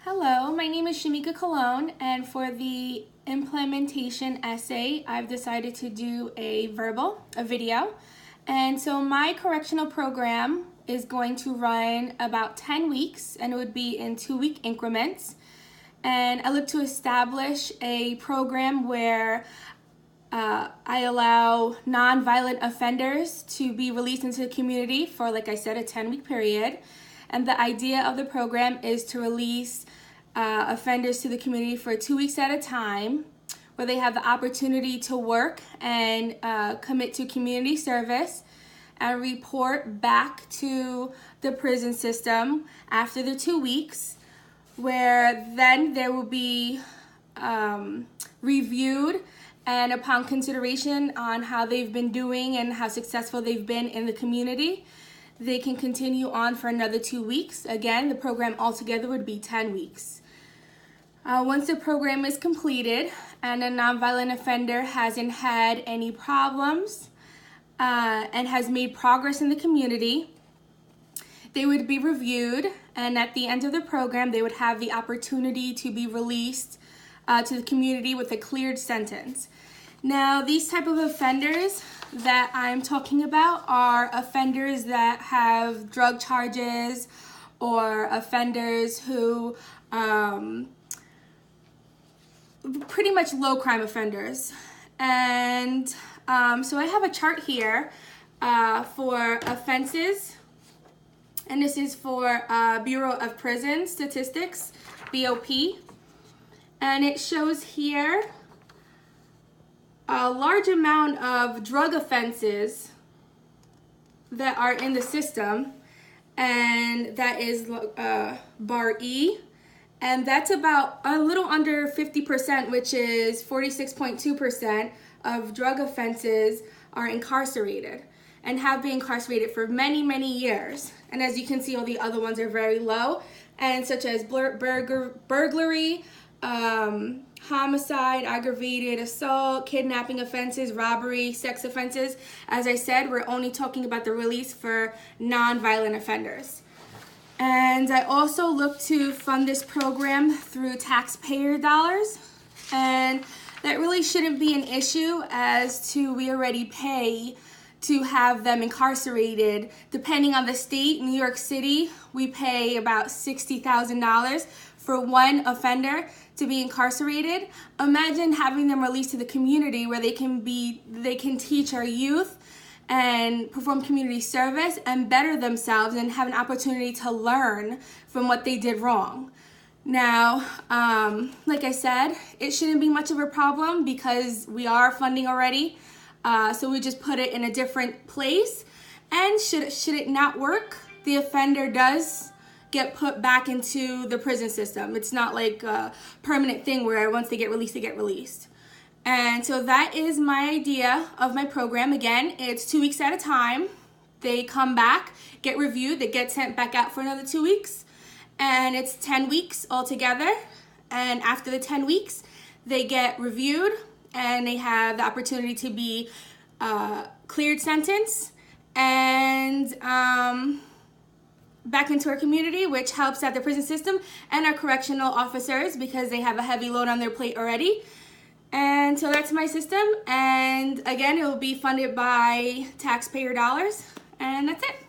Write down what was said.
Hello, my name is Shamika Colon, and for the implementation essay, I've decided to do a video. And so my correctional program is going to run about 10 weeks, and it would be in 2-week increments. And I look to establish a program where I allow nonviolent offenders to be released into the community for, like I said, a 10-week period. And the idea of the program is to release offenders to the community for 2 weeks at a time, where they have the opportunity to work and commit to community service and report back to the prison system after the 2 weeks, where then they will be reviewed, and upon consideration on how they've been doing and how successful they've been in the community, they can continue on for another 2 weeks. Again, the program altogether would be 10 weeks. Once the program is completed and a nonviolent offender hasn't had any problems and has made progress in the community, they would be reviewed, and at the end of the program, they would have the opportunity to be released to the community with a cleared sentence. Now, these type of offenders that I'm talking about are offenders that have drug charges or offenders who pretty much low crime offenders. And so I have a chart here for offenses, and this is for Bureau of Prison Statistics, BOP. And it shows here a large amount of drug offenses that are in the system, and that is bar E, and that's about a little under 50%, which is 46.2% of drug offenses are incarcerated and have been incarcerated for many, many years. And as you can see, all the other ones are very low, and such as burglary, homicide, aggravated assault, kidnapping offenses, robbery, sex offenses. As I said, we're only talking about the release for nonviolent offenders. And I also look to fund this program through taxpayer dollars, and that really shouldn't be an issue, as to we already pay to have them incarcerated. Depending on the state, New York City, we pay about $60,000 for one offender to be incarcerated. Imagine having them released to the community, where they can teach our youth and perform community service and better themselves and have an opportunity to learn from what they did wrong. Now, like I said, it shouldn't be much of a problem because we are funding already. So we just put it in a different place. And should it not work, the offender does get put back into the prison system. It's not like a permanent thing where once they get released, they get released. And so that is my idea of my program. Again, it's 2 weeks at a time. They come back, get reviewed, they get sent back out for another 2 weeks, and it's 10 weeks altogether. And after the 10 weeks, they get reviewed, and they have the opportunity to be cleared sentence and back into our community, which helps out the prison system and our correctional officers because they have a heavy load on their plate already. And so that's my system, and again, it will be funded by taxpayer dollars, and that's it.